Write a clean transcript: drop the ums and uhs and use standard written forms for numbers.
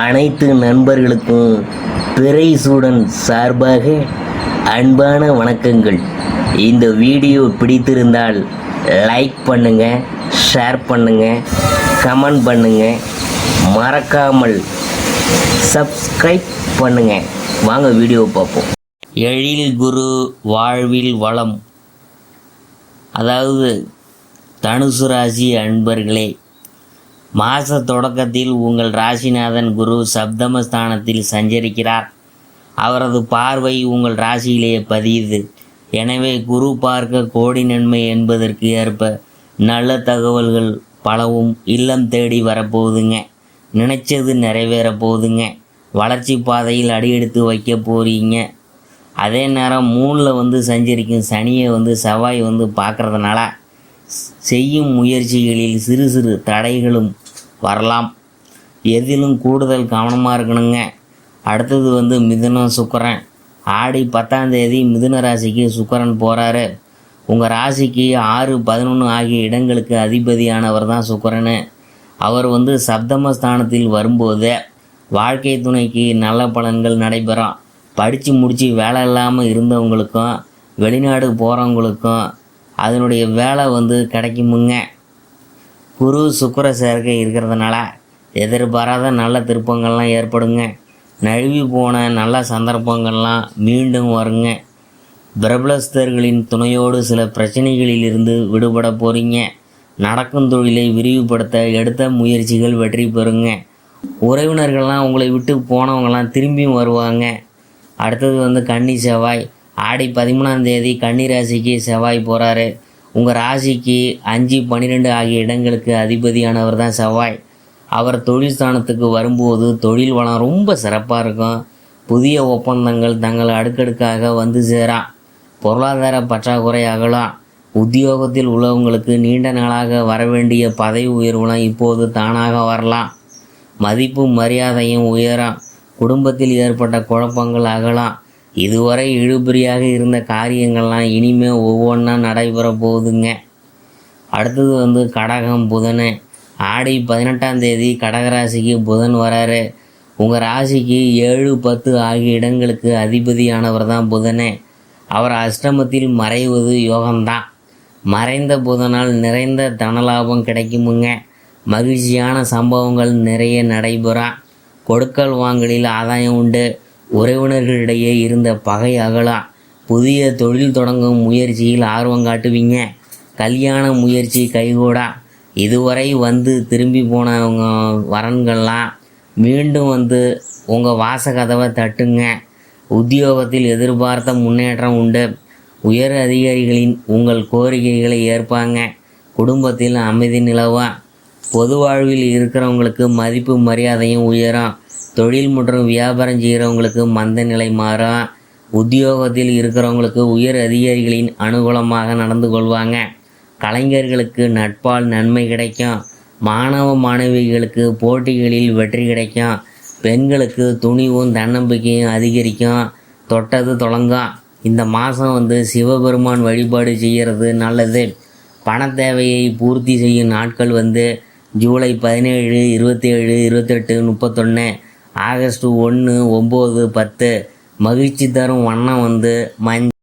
அனைத்து நண்பர்களுக்கும் பிறை சூடன் சார்பாக அன்பான வணக்கங்கள். இந்த வீடியோ பிடித்திருந்தால் லைக் பண்ணுங்கள், ஷேர் பண்ணுங்கள், கமெண்ட் பண்ணுங்கள், மறக்காமல் சப்ஸ்கிரைப் பண்ணுங்கள். வாங்க வீடியோ பார்ப்போம். எழில் குரு வாழ்வில் வளம். அதாவது தனுசு ராசி அன்பர்களே, மாத தொடக்கத்தில் உங்கள் ராசிநாதன் குரு சப்தமஸ்தானத்தில் சஞ்சரிக்கிறார். அவரது பார்வை உங்கள் ராசியிலேயே பதியுது. எனவே குரு பார்க்க கோடி நன்மை என்பதற்கு ஏற்ப நல்ல தகவல்கள் பலவும் இல்லம் தேடி வரப்போகுதுங்க. நினைச்சது நிறைவேற போகுதுங்க. வளர்ச்சி பாதையில் அடியெடுத்து வைக்க போகிறீங்க. அதே நேரம் 3ல் சஞ்சரிக்கும் சனியை செவ்வாய் பார்க்குறதுனால செய்யும் முயற்சிகளில் சிறு சிறு தடைகளும் வரலாம். எதிலும் கூடுதல் கவனமாக இருக்கணுங்க. அடுத்தது மிதுனம் சுக்கிரன். ஆடி 10ஆம் தேதி மிதுன ராசிக்கு சுக்கிரன் போகிறாரு. உங்கள் ராசிக்கு 6, 11 ஆகிய இடங்களுக்கு அதிபதியானவர் தான் சுக்கிரன். அவர் சப்தமஸ்தானத்தில் வரும்போது வாழ்க்கை துணைக்கு நல்ல பலன்கள் நடைபெறும். படித்து முடித்து வேலை இல்லாமல் இருந்தவங்களுக்கும் வெளிநாடு போகிறவங்களுக்கும் அதனுடைய வேலை கிடைக்குமுங்க. குரு சுக்கிர சேர்க்கை இருக்கிறதுனால எதிர்பாராத நல்ல திருப்பங்கள்லாம் ஏற்படுங்க. நழுவி போன நல்ல சந்தர்ப்பங்கள்லாம் மீண்டும் வருங்க. பிரபலஸ்தர்களின் துணையோடு சில பிரச்சனைகளிலிருந்து விடுபட போகிறீங்க. நடக்கும் தொழிலை விரிவுபடுத்த எடுத்த முயற்சிகள் வெற்றி பெறுங்க. உறவினர்கள்லாம் உங்களை விட்டு போனவங்களாம் திரும்பியும் வருவாங்க. அடுத்தது கன்னி செவ்வாய். ஆடி 13ஆம் தேதி கன்னி ராசிக்கு செவ்வாய் போகிறாரு. உங்கள் ராசிக்கு 5, 12 ஆகிய இடங்களுக்கு அதிபதியானவர் தான் செவ்வாய். அவர் தொழில் ஸ்தானத்துக்கு வரும்போது தொழில் வளம் ரொம்ப சிறப்பாக இருக்கும். புதிய ஒப்பந்தங்கள் தங்கள் அடுக்கடுக்காக சேரா. பொருளாதார பற்றாக்குறை அகலாம். உத்தியோகத்தில் உள்ளவங்களுக்கு நீண்ட நாளாக வரவேண்டிய பதவி உயர்வுலாம் இப்போது தானாக வரலாம். மதிப்பு மரியாதையும் உயரும். குடும்பத்தில் ஏற்பட்ட குழப்பங்கள் அகலாம். இதுவரை இழுபறியாக இருந்த காரியங்கள்லாம் இனிமேல் ஒவ்வொன்றா நடைபெற போகுதுங்க. அடுத்தது கடகம் புதன். ஆடி 18ஆம் தேதி கடகராசிக்கு புதன் வராரு. உங்கள் ராசிக்கு 7, 10 ஆகிய இடங்களுக்கு அதிபதியானவர் தான் புதன். அவர் அஷ்டமத்தில் மறைவது யோகம்தான். மறைந்த புதனால் நிறைந்த தனலாபம் கிடைக்குமுங்க. மகிழ்ச்சியான சம்பவங்கள் நிறைய நடைபெறும். கொடுக்கல் வாங்கலில் ஆதாயம் உண்டு. உறவினர்களிடையே இருந்த பகை அகலாம். புதிய தொழில் தொடங்கும் முயற்சியில் ஆர்வம் காட்டுவீங்க. கல்யாண முயற்சி கைகூடா. இதுவரை திரும்பி போனவங்க வரன்கள்லாம் மீண்டும் உங்கள் வாசகதவை தட்டுங்க. உத்தியோகத்தில் எதிர்பார்த்த முன்னேற்றம் உண்டு. உயர் அதிகாரிகளின் உங்கள் கோரிக்கைகளை ஏற்பாங்க. குடும்பத்தில் அமைதி நிலவா. பொது வாழ்வில் இருக்கிறவங்களுக்கு மதிப்பு மரியாதையும் உயரும். தொழில் மற்றும் வியாபாரம் செய்கிறவங்களுக்கு மந்த நிலை மாறும். உத்தியோகத்தில் இருக்கிறவங்களுக்கு உயர் அதிகாரிகளின் அனுகூலமாக நடந்து கொள்வாங்க. கலைஞர்களுக்கு நட்பால் நன்மை கிடைக்கும். மாணவ மாணவிகளுக்கு போட்டிகளில் வெற்றி கிடைக்கும். பெண்களுக்கு துணிவும் தன்னம்பிக்கையும் அதிகரிக்கும். தொட்டது தொடங்கும். இந்த மாதம் சிவபெருமான் வழிபாடு செய்கிறது நல்லது. பண தேவையை பூர்த்தி செய்யும் நாட்கள் ஜூலை 17, 27, 28, 31, ஆகஸ்ட் 1, 9, 10. மகிழ்ச்சி தரும் வண்ணம் மஞ்சள்.